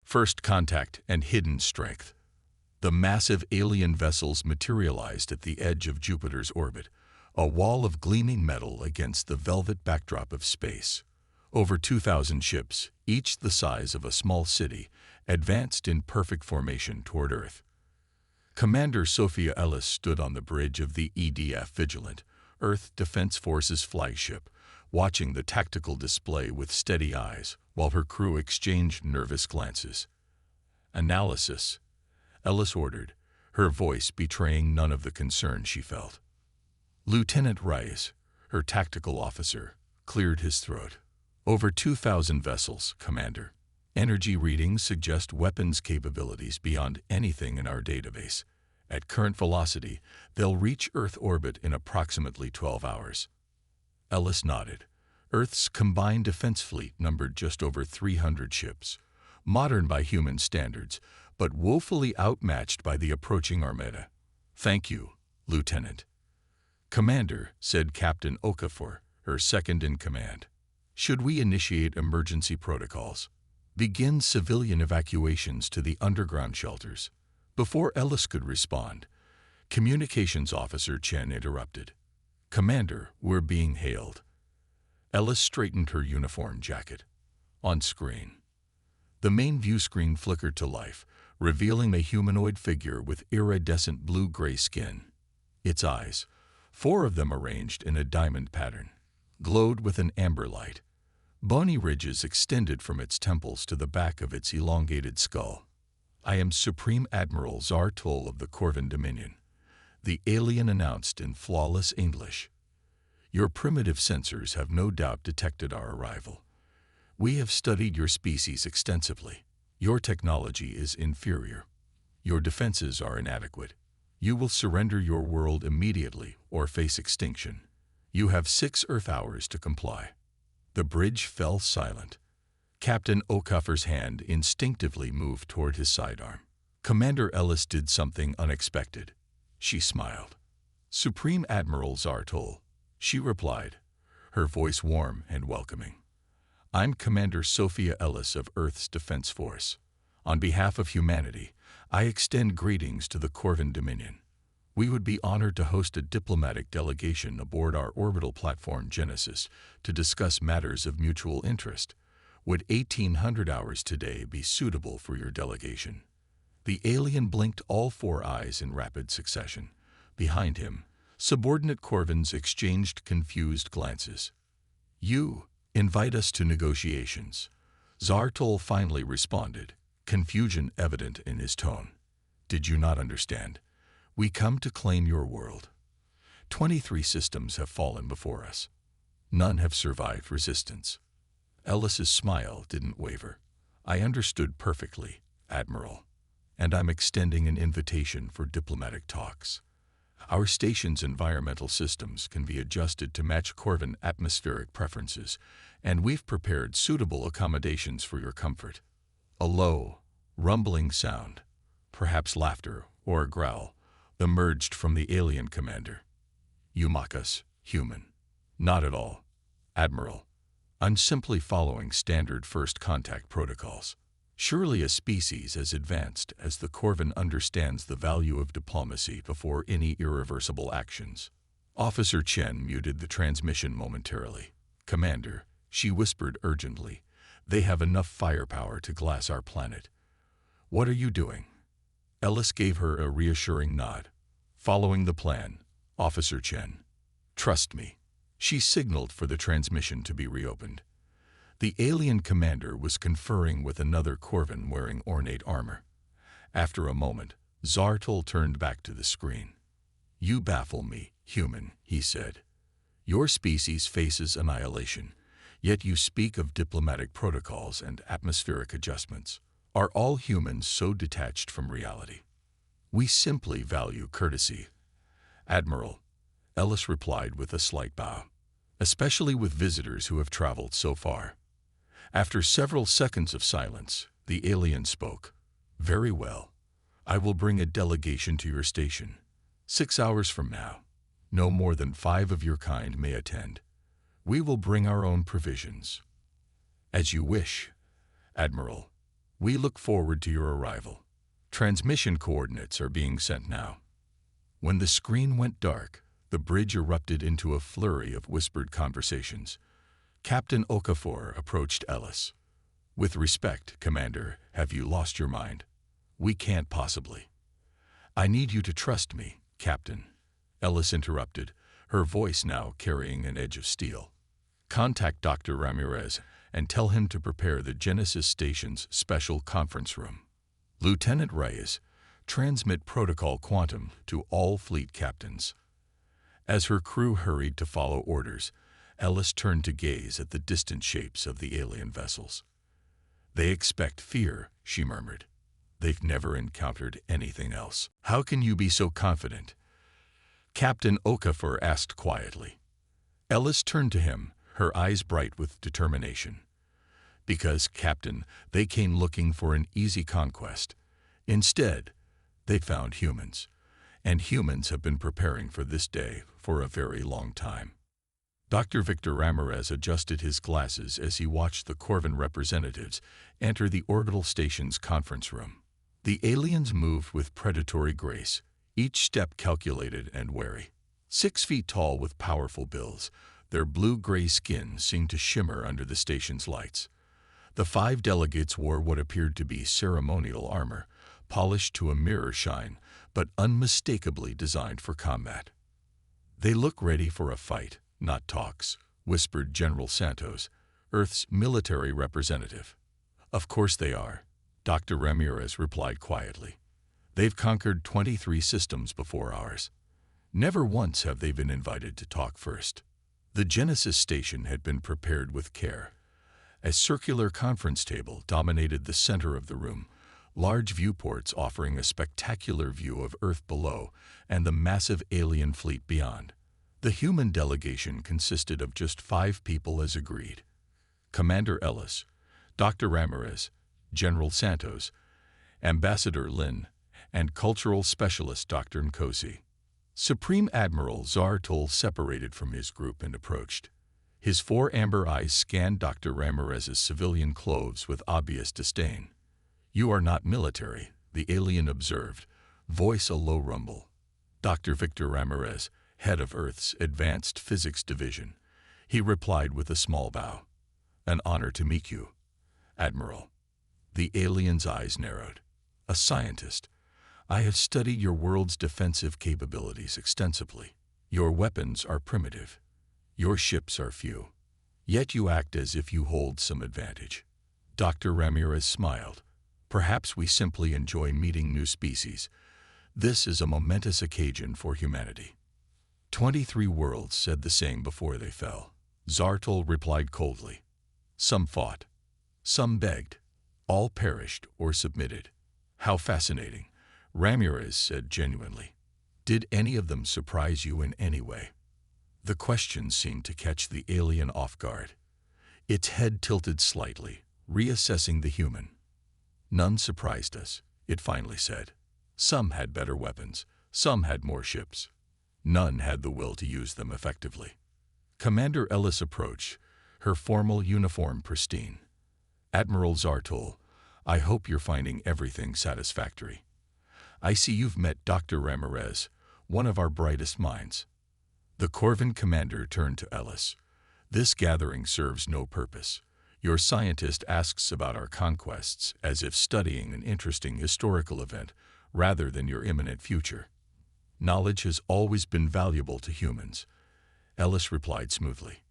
First contact and hidden strength. The massive alien vessels materialized at the edge of Jupiter's orbit, a wall of gleaming metal against the velvet backdrop of space. Over 2,000 ships, each the size of a small city, advanced in perfect formation toward Earth. Commander Sophia Ellis stood on the bridge of the EDF Vigilant, Earth Defense Forces flagship, watching the tactical display with steady eyes while her crew exchanged nervous glances. "Analysis," Ellis ordered, her voice betraying none of the concern she felt. Lieutenant Rice, her tactical officer, cleared his throat. "Over 2,000 vessels, Commander. Energy readings suggest weapons capabilities beyond anything in our database. At current velocity, they'll reach Earth orbit in approximately 12 hours. Ellis nodded. Earth's combined defense fleet numbered just over 300 ships, modern by human standards, but woefully outmatched by the approaching armada. "Thank you, Lieutenant." "Commander," said Captain Okafor, her second in command, "should we initiate emergency protocols? Begin civilian evacuations to the underground shelters?" Before Ellis could respond, Communications Officer Chen interrupted. "Commander, we're being hailed." Ellis straightened her uniform jacket. On screen, the main view screen flickered to life, revealing a humanoid figure with iridescent blue-gray skin. Its eyes, 4 of them arranged in a diamond pattern, glowed with an amber light. Bony ridges extended from its temples to the back of its elongated skull. "I am Supreme Admiral Zartol of the Corvan Dominion," the alien announced in flawless English. "Your primitive sensors have no doubt detected our arrival. We have studied your species extensively. Your technology is inferior. Your defenses are inadequate. You will surrender your world immediately or face extinction. You have 6 Earth hours to comply." The bridge fell silent. Captain Okafor's hand instinctively moved toward his sidearm. Commander Ellis did something unexpected. She smiled. "Supreme Admiral Zartol," she replied, her voice warm and welcoming. "I'm Commander Sophia Ellis of Earth's Defense Force. On behalf of humanity, I extend greetings to the Corvan Dominion. We would be honored to host a diplomatic delegation aboard our orbital platform Genesis to discuss matters of mutual interest. Would 1,800 hours today be suitable for your delegation?" The alien blinked all 4 eyes in rapid succession. Behind him, subordinate Corvans exchanged confused glances. "You invite us to negotiations," Zartol finally responded, confusion evident in his tone. "Did you not understand? We come to claim your world. 23 systems have fallen before us. None have survived resistance." Ellis's smile didn't waver. "I understood perfectly, Admiral, and I'm extending an invitation for diplomatic talks. Our station's environmental systems can be adjusted to match Corvan atmospheric preferences, and we've prepared suitable accommodations for your comfort." A low, rumbling sound, perhaps laughter or a growl, emerged from the alien commander. "You mock us, human." "Not at all, Admiral. I'm simply following standard first contact protocols. Surely a species as advanced as the Corvan understands the value of diplomacy before any irreversible actions." Officer Chen muted the transmission momentarily. "Commander," she whispered urgently, "they have enough firepower to glass our planet. What are you doing?" Ellis gave her a reassuring nod. "Following the plan, Officer Chen. Trust me." She signaled for the transmission to be reopened. The alien commander was conferring with another Corvan wearing ornate armor. After a moment, Zartol turned back to the screen. "You baffle me, human," he said. "Your species faces annihilation, yet you speak of diplomatic protocols and atmospheric adjustments. Are all humans so detached from reality?" "We simply value courtesy, Admiral," Ellis replied with a slight bow, "especially with visitors who have traveled so far." After several seconds of silence, the alien spoke. "Very well. I will bring a delegation to your station. 6 hours from now. No more than 5 of your kind may attend. We will bring our own provisions." "As you wish, Admiral." We look forward to your arrival. Transmission coordinates are being sent now." When the screen went dark, the bridge erupted into a flurry of whispered conversations. Captain Okafor approached Ellis. "With respect, Commander, have you lost your mind? We can't possibly." "I need you to trust me, Captain," Ellis interrupted, her voice now carrying an edge of steel. "Contact Dr. Ramirez and tell him to prepare the Genesis Station's special conference room. Lieutenant Reyes, transmit protocol quantum to all fleet captains." As her crew hurried to follow orders, Ellis turned to gaze at the distant shapes of the alien vessels. "They expect fear," she murmured. "They've never encountered anything else." "How can you be so confident?" Captain Okafor asked quietly. Ellis turned to him, her eyes bright with determination. "Because, Captain, they came looking for an easy conquest. Instead, they found humans, and humans have been preparing for this day for a very long time." Dr. Victor Ramirez adjusted his glasses as he watched the Corvin representatives enter the orbital station's conference room. The aliens moved with predatory grace, each step calculated and wary. 6 feet tall with powerful bills, their blue-gray skin seemed to shimmer under the station's lights. The 5 delegates wore what appeared to be ceremonial armor, polished to a mirror shine, but unmistakably designed for combat. "They look ready for a fight, not talks," whispered General Santos, Earth's military representative. "Of course they are," Dr. Ramirez replied quietly. "They've conquered 23 systems before ours. Never once have they been invited to talk first." The Genesis station had been prepared with care. A circular conference table dominated the center of the room, large viewports offering a spectacular view of Earth below and the massive alien fleet beyond. The human delegation consisted of just 5 people as agreed: Commander Ellis, Dr. Ramirez, General Santos, Ambassador Lin, and Cultural Specialist Dr. Nkosi. Supreme Admiral Zartol separated from his group and approached. His 4 amber eyes scanned Dr. Ramirez's civilian clothes with obvious disdain. "You are not military," the alien observed, voice a low rumble. Dr. Victor Ramirez, head of Earth's Advanced Physics Division. He replied with a small bow. "An honor to meet you, Admiral." The alien's eyes narrowed. "A scientist. I have studied your world's defensive capabilities extensively. Your weapons are primitive. Your ships are few. Yet you act as if you hold some advantage." Dr. Ramirez smiled. "Perhaps we simply enjoy meeting new species. This is a momentous occasion for humanity." 23 worlds said the same before they fell. Zartol replied coldly. "Some fought. Some begged. All perished or submitted." "How fascinating," Ramirez said genuinely. "Did any of them surprise you in any way?" The question seemed to catch the alien off guard. Its head tilted slightly, reassessing the human. "None surprised us," it finally said. "Some had better weapons, some had more ships. None had the will to use them effectively." Commander Ellis approached, her formal uniform pristine. "Admiral Zartol, I hope you're finding everything satisfactory. I see you've met Dr. Ramirez, one of our brightest minds." The Corvin commander turned to Ellis. "This gathering serves no purpose. Your scientist asks about our conquests as if studying an interesting historical event rather than your imminent future." "Knowledge has always been valuable to humans," Ellis replied smoothly.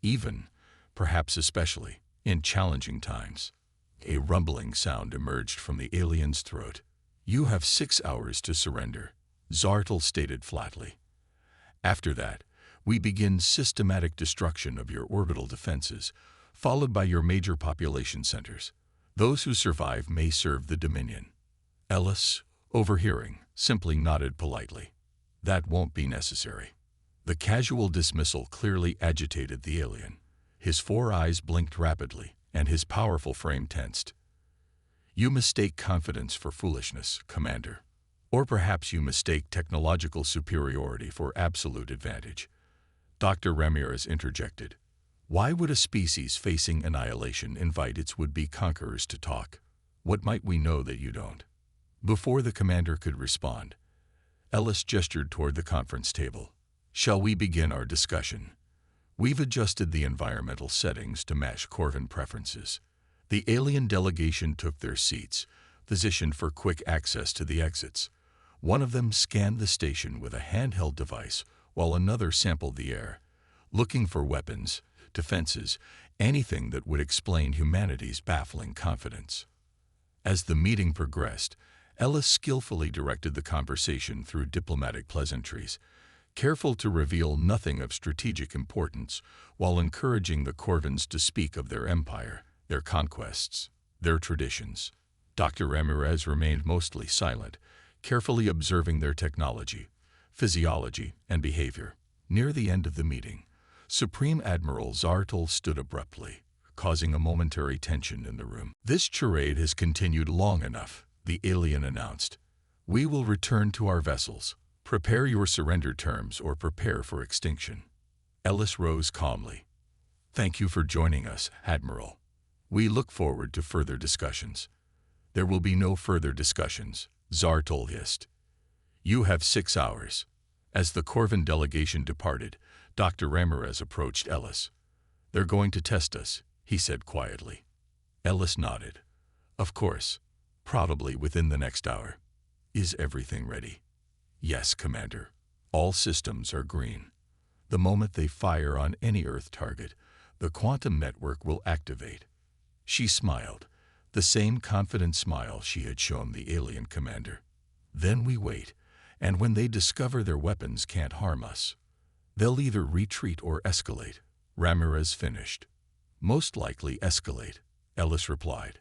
"Even, perhaps especially, in challenging times." A rumbling sound emerged from the alien's throat. "You have 6 hours to surrender," Zartol stated flatly. "After that, we begin systematic destruction of your orbital defenses, followed by your major population centers. Those who survive may serve the Dominion." Ellis, overhearing, simply nodded politely. "That won't be necessary." The casual dismissal clearly agitated the alien. His 4 eyes blinked rapidly, and his powerful frame tensed. "You mistake confidence for foolishness, Commander. Or perhaps you mistake technological superiority for absolute advantage." Dr. Ramirez interjected. "Why would a species facing annihilation invite its would-be conquerors to talk? What might we know that you don't? Before the commander could respond, Ellis gestured toward the conference table. Shall we begin our discussion? We've adjusted the environmental settings to match Corvin preferences. The alien delegation took their seats, positioned for quick access to the exits. One of them scanned the station with a handheld device, while another sampled the air, looking for weapons, defenses, anything that would explain humanity's baffling confidence. As the meeting progressed, Ellis skillfully directed the conversation through diplomatic pleasantries, careful to reveal nothing of strategic importance, while encouraging the Corvins to speak of their empire, their conquests, their traditions. Dr. Ramirez remained mostly silent, carefully observing their technology, physiology, and behavior. Near the end of the meeting, Supreme Admiral Zartol stood abruptly, causing a momentary tension in the room. This charade has continued long enough, the alien announced. We will return to our vessels. Prepare your surrender terms or prepare for extinction. Ellis rose calmly. Thank you for joining us, Admiral. We look forward to further discussions. There will be no further discussions, Zartol hissed. You have 6 hours. As the Corvin delegation departed, Dr. Ramirez approached Ellis. They're going to test us, he said quietly. Ellis nodded. Of course, probably within the next hour. Is everything ready? Yes, Commander. All systems are green. The moment they fire on any Earth target, the quantum network will activate. She smiled, the same confident smile she had shown the alien commander. Then we wait, and when they discover their weapons can't harm us, they'll either retreat or escalate, Ramirez finished. Most likely escalate, Ellis replied.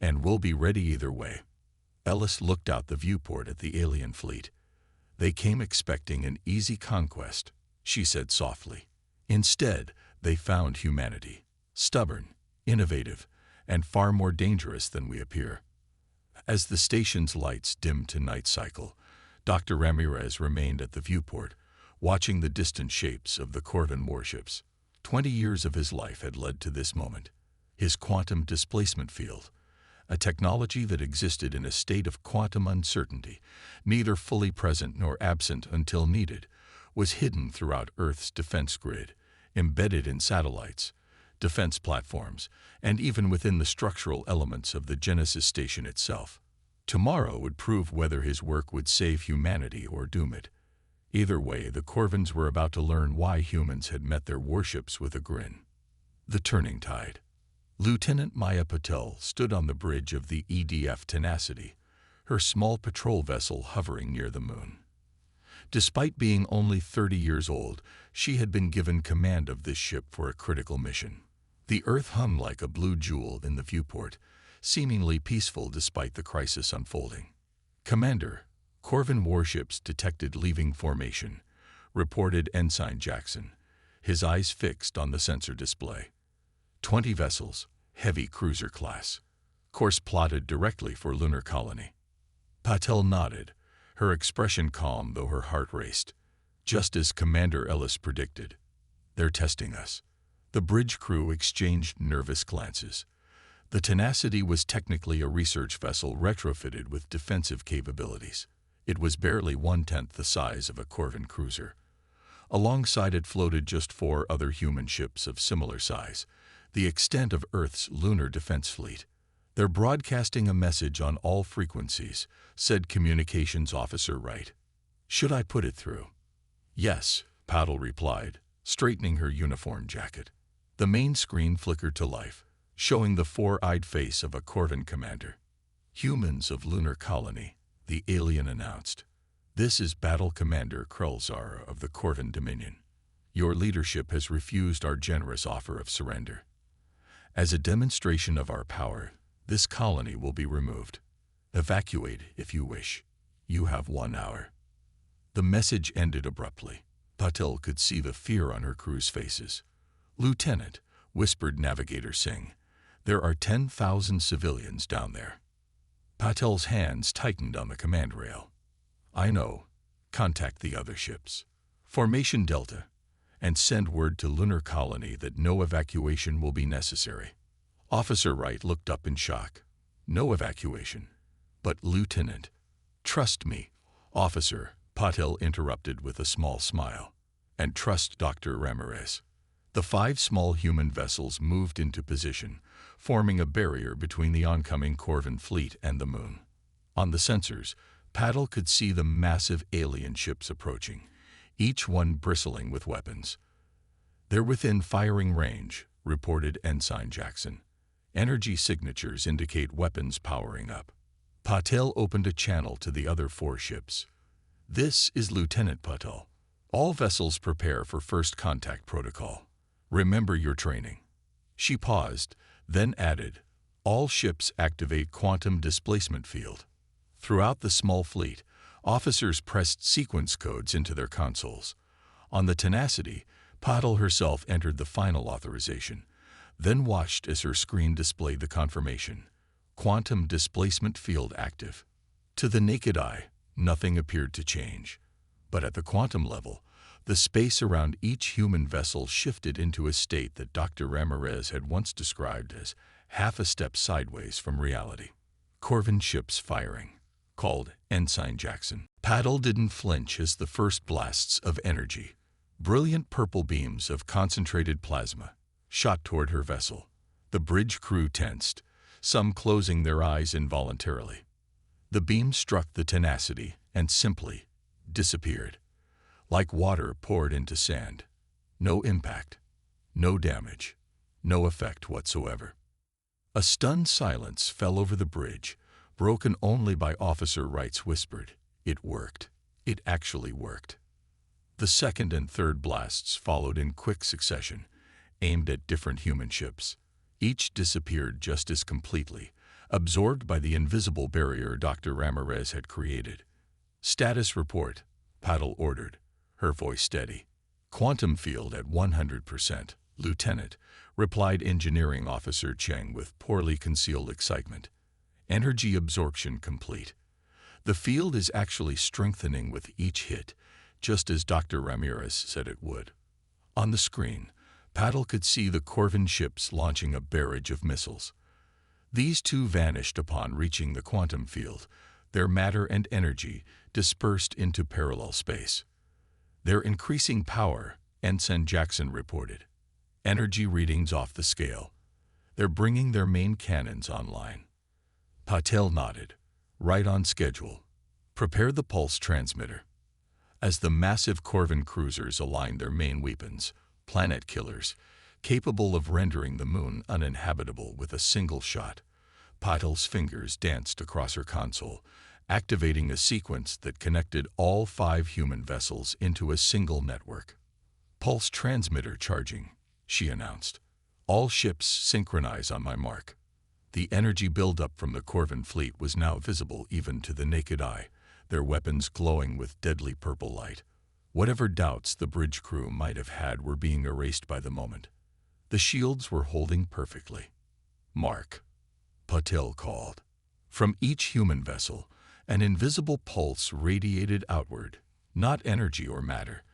And we'll be ready either way. Ellis looked out the viewport at the alien fleet. They came expecting an easy conquest, she said softly. Instead, they found humanity, stubborn, innovative, and far more dangerous than we appear. As the station's lights dimmed to night cycle, Dr. Ramirez remained at the viewport, watching the distant shapes of the Corvin warships. 20 years of his life had led to this moment. His quantum displacement field, a technology that existed in a state of quantum uncertainty, neither fully present nor absent until needed, was hidden throughout Earth's defense grid, embedded in satellites, defense platforms, and even within the structural elements of the Genesis station itself. Tomorrow would prove whether his work would save humanity or doom it. Either way, the Corvins were about to learn why humans had met their warships with a grin. The turning tide. Lieutenant Maya Patel stood on the bridge of the EDF Tenacity, her small patrol vessel hovering near the moon. Despite being only 30 years old, she had been given command of this ship for a critical mission. The Earth hung like a blue jewel in the viewport, seemingly peaceful despite the crisis unfolding. Commander, Corvin warships detected leaving formation, reported Ensign Jackson, his eyes fixed on the sensor display. 20 vessels, heavy cruiser class. Course plotted directly for lunar colony. Patel nodded, her expression calm though her heart raced. Just as Commander Ellis predicted. They're testing us. The bridge crew exchanged nervous glances. The Tenacity was technically a research vessel retrofitted with defensive capabilities. It was barely 1/10 the size of a Corvin cruiser. Alongside it floated just 4 other human ships of similar size, the extent of Earth's lunar defense fleet. They're broadcasting a message on all frequencies, said Communications Officer Wright. Should I put it through? Yes, Patel replied, straightening her uniform jacket. The main screen flickered to life, showing the 4-eyed face of a Corvin commander. Humans of lunar colony, the alien announced. This is Battle Commander Krelzar of the Corvin Dominion. Your leadership has refused our generous offer of surrender. As a demonstration of our power, this colony will be removed. Evacuate if you wish. You have 1 hour. The message ended abruptly. Patel could see the fear on her crew's faces. Lieutenant, whispered Navigator Singh, there are 10,000 civilians down there. Patel's hands tightened on the command rail. I know. Contact the other ships. Formation Delta. And send word to lunar colony that no evacuation will be necessary. Officer Wright looked up in shock. no evacuation. But, Lieutenant, trust me, Officer, Patel interrupted with a small smile. And trust Dr. Ramirez. The 5 small human vessels moved into position, forming a barrier between the oncoming Corvin fleet and the moon. On the sensors, Patel could see the massive alien ships approaching, each one bristling with weapons. "They're within firing range," reported Ensign Jackson. "Energy signatures indicate weapons powering up." Patel opened a channel to the other 4 ships. "This is Lieutenant Patel. All vessels prepare for first contact protocol. Remember your training." She paused, then added, "All ships activate quantum displacement field." Throughout the small fleet, officers pressed sequence codes into their consoles. On the Tenacity, Patel herself entered the final authorization, then watched as her screen displayed the confirmation. Quantum displacement field active. To the naked eye, nothing appeared to change. But at the quantum level, the space around each human vessel shifted into a state that Dr. Ramirez had once described as half a step sideways from reality. "Corvin ships firing," called Ensign Jackson. Patel didn't flinch as the first blasts of energy, brilliant purple beams of concentrated plasma, shot toward her vessel. The bridge crew tensed, some closing their eyes involuntarily. The beam struck the Tenacity and simply disappeared, like water poured into sand. No impact, no damage, no effect whatsoever. A stunned silence fell over the bridge, broken only by Officer Wright's whispered, "It worked. It actually worked." The second and third blasts followed in quick succession, aimed at different human ships. Each disappeared just as completely, absorbed by the invisible barrier Dr. Ramirez had created. "Status report," Patel ordered, her voice steady. "Quantum field at 100%, Lieutenant," replied Engineering Officer Cheng with poorly concealed excitement. "Energy absorption complete. The field is actually strengthening with each hit, just as Dr. Ramirez said it would." On the screen, Patel could see the Corvin ships launching a barrage of missiles. These 2 vanished upon reaching the quantum field, their matter and energy dispersed into parallel space. "They're increasing power," Ensign Jackson reported. "Energy readings off the scale. They're bringing their main cannons online." Patel nodded. "Right on schedule. Prepare the pulse transmitter." As the massive Corvin cruisers aligned their main weapons, planet killers, capable of rendering the moon uninhabitable with a single shot, Patel's fingers danced across her console, activating a sequence that connected all 5 human vessels into a single network. "Pulse transmitter charging," she announced. "All ships synchronize on my mark." The energy buildup from the Corvin fleet was now visible even to the naked eye, their weapons glowing with deadly purple light. Whatever doubts the bridge crew might have had were being erased by the moment. The shields were holding perfectly. "Mark," Patel called. From each human vessel, an invisible pulse radiated outward, not energy or matter,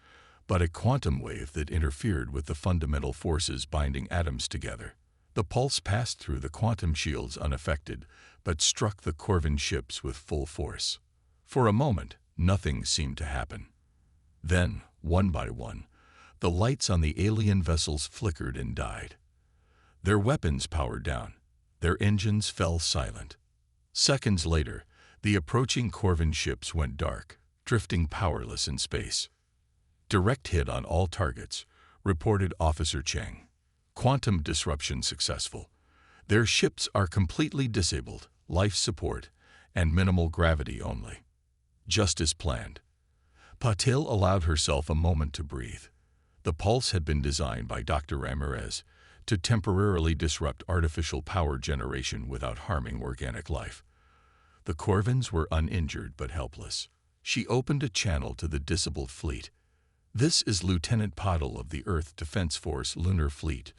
but a quantum wave that interfered with the fundamental forces binding atoms together. The pulse passed through the quantum shields unaffected, but struck the Corvin ships with full force. For a moment, nothing seemed to happen. Then, one by one, the lights on the alien vessels flickered and died. Their weapons powered down. Their engines fell silent. Seconds later, the approaching Corvin ships went dark, drifting powerless in space. "Direct hit on all targets," reported Officer Cheng. "Quantum disruption successful. Their ships are completely disabled, life support, and minimal gravity only." Just as planned. Patel allowed herself a moment to breathe. The pulse had been designed by Dr. Ramirez to temporarily disrupt artificial power generation without harming organic life. The Corvins were uninjured but helpless. She opened a channel to the disabled fleet. "This is Lieutenant Patel of the Earth Defense Force Lunar Fleet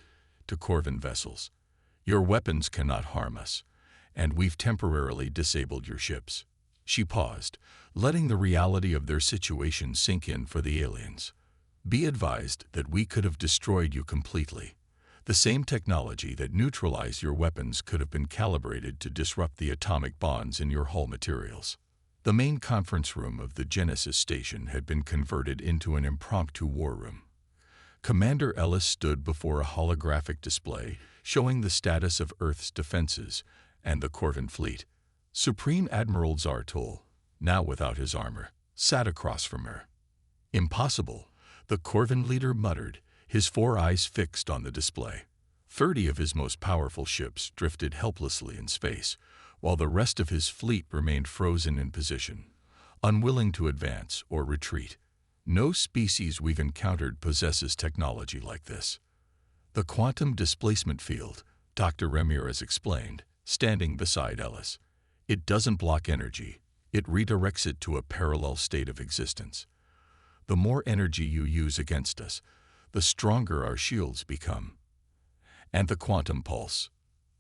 to Corvin vessels. Your weapons cannot harm us, and we've temporarily disabled your ships." She paused, letting the reality of their situation sink in for the aliens. "Be advised that we could have destroyed you completely. The same technology that neutralized your weapons could have been calibrated to disrupt the atomic bonds in your hull materials. The main conference room of the Genesis station had been converted into an impromptu war room. Commander Ellis stood before a holographic display showing the status of Earth's defenses and the Corvin fleet. Supreme Admiral Zartul, now without his armor, sat across from her. "Impossible," the Corvin leader muttered, his 4 eyes fixed on the display. 30 of his most powerful ships drifted helplessly in space, while the rest of his fleet remained frozen in position, unwilling to advance or retreat. "No species we've encountered possesses technology like this." "The quantum displacement field," Dr. Ramirez explained, standing beside Ellis. "It doesn't block energy, it redirects it to a parallel state of existence. The more energy you use against us, the stronger our shields become." "And the quantum pulse?"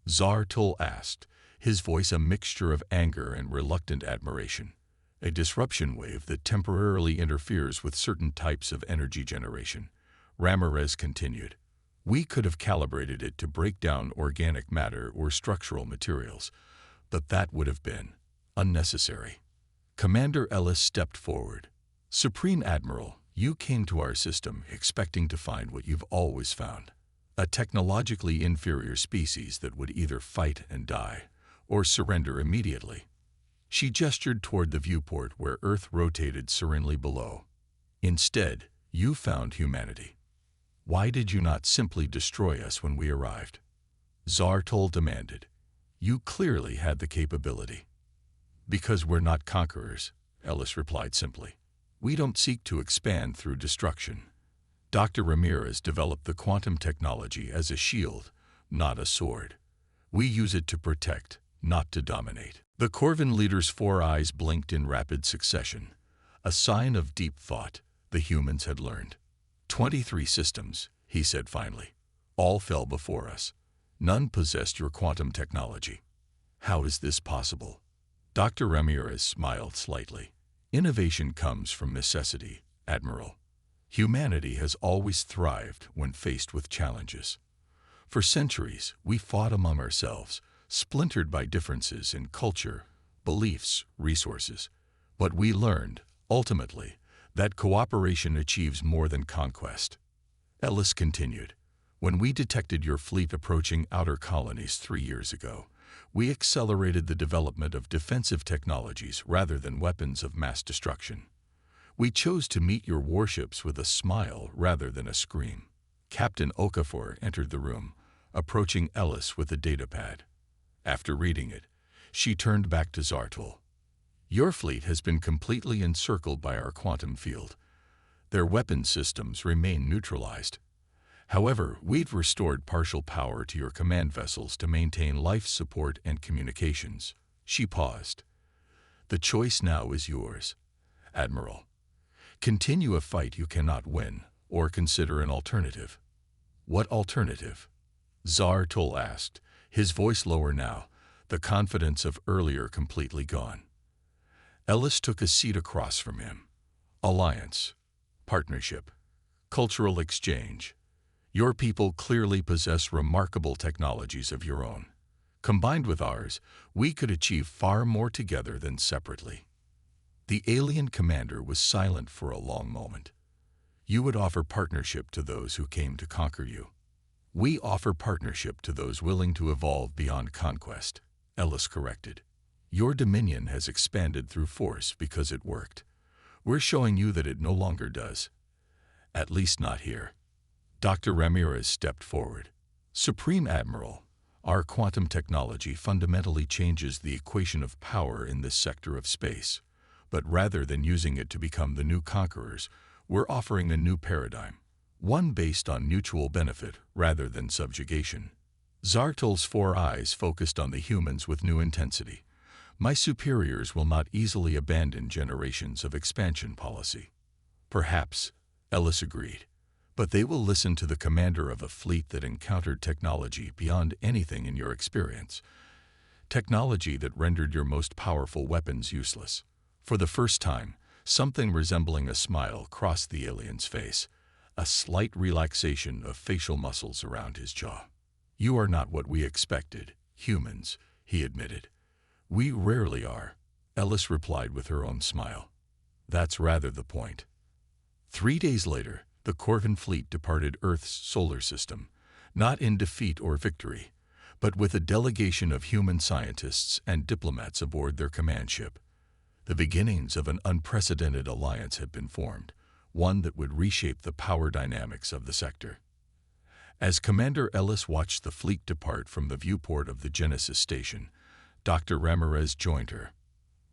Zartul asked, his voice a mixture of anger and reluctant admiration. "A disruption wave that temporarily interferes with certain types of energy generation," Ramirez continued. "We could have calibrated it to break down organic matter or structural materials, but that would have been unnecessary." Commander Ellis stepped forward. "Supreme Admiral, you came to our system expecting to find what you've always found. A technologically inferior species that would either fight and die or surrender immediately." She gestured toward the viewport where Earth rotated serenely below. "Instead, you found humanity. Why did you not simply destroy us when we arrived?" Zartul demanded. "You clearly had the capability." "Because we're not conquerors," Ellis replied simply. "We don't seek to expand through destruction." Dr. Ramirez developed the quantum technology as a shield, not a sword. We use it to protect, not to dominate. The Corvin leader's 4 eyes blinked in rapid succession, a sign of deep thought the humans had learned. 23 systems, he said finally. "All fell before us. None possessed your quantum technology." "How is this possible?" Dr. Ramirez smiled slightly. "Innovation comes from necessity, Admiral. Humanity has always thrived when faced with challenges. For centuries, we fought among ourselves, splintered by differences in culture, beliefs, resources. But we learned, ultimately, that cooperation achieves more than conquest." Ellis continued. "When we detected your fleet approaching outer colonies 3 years ago, we accelerated the development of defensive technologies rather than weapons of mass destruction. We chose to meet your warships with a smile rather than a scream." Captain Okafor entered the room, approaching Ellis with a datapad. After reading it, she turned back to Zartul. "Your fleet has been completely encircled by our quantum field. Their weapon systems remain neutralized. However, we've restored partial power to your command vessels to maintain life support and communications." She paused. "The choice now is yours, Admiral. Continue a fight you cannot win, or consider an alternative." "What alternative?" Zartul asked, his voice lower now, the confidence of earlier completely gone. Ellis took a seat across from him. "Alliance, partnership, cultural exchange. Your people clearly possess remarkable technologies of your own. Combined with ours, we could achieve far more together than separately." The alien commander was silent for a long moment. "You would offer partnership to those who came to conquer you." "We offer partnership to those willing to evolve beyond conquest," Ellis corrected. "Your dominion has expanded through force because it worked. We're showing you that it no longer does. At least not here." Dr. Ramirez stepped forward. "Supreme Admiral, our quantum technology fundamentally changes the equation of power in this sector of space. But rather than using it to become the new conquerors, we're offering a new paradigm. One based on mutual benefit rather than subjugation." Zartul's 4 eyes focused on the humans with new intensity. "My superiors will not easily abandon generations of expansion policy." "Perhaps," Ellis agreed, "but they will listen to the commander of a fleet that encountered technology beyond anything in your experience. Technology that rendered your most powerful weapons useless." For the first time, something resembling a smile crossed the alien's face, a slight relaxation of facial muscles around his jaw. "You are not what we expected, humans," he admitted. "We rarely are," Ellis replied with her own smile. "That's rather the point." 3 days later, the Corvin fleet departed Earth's solar system, not in defeat or victory, but with a delegation of human scientists and diplomats aboard their command ship. The beginnings of an unprecedented alliance had been formed, one that would reshape the power dynamics of the sector. As Commander Ellis watched the fleet depart from the viewport of the Genesis station, Dr. Ramirez joined her.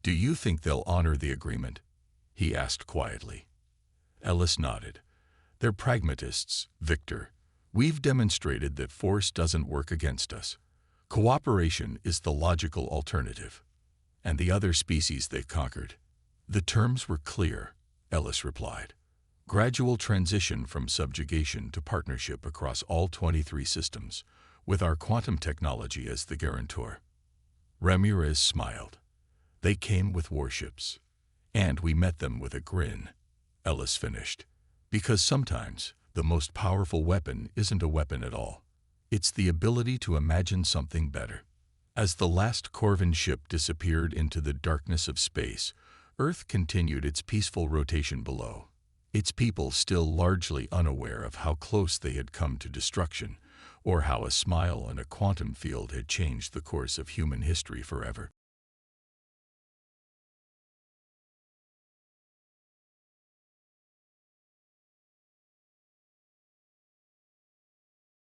"Do you think they'll honor the agreement?" he asked quietly. Ellis nodded. "They're pragmatists, Victor. We've demonstrated that force doesn't work against us. Cooperation is the logical alternative. And the other species they've conquered." "The terms were clear," Ellis replied. "Gradual transition from subjugation to partnership across all 23 systems, with our quantum technology as the guarantor." Ramirez smiled. "They came with warships. And we met them with a grin," Ellis finished. "Because sometimes the most powerful weapon isn't a weapon at all. It's the ability to imagine something better." As the last Corvin ship disappeared into the darkness of space, Earth continued its peaceful rotation below, its people still largely unaware of how close they had come to destruction, or how a smile in a quantum field had changed the course of human history forever.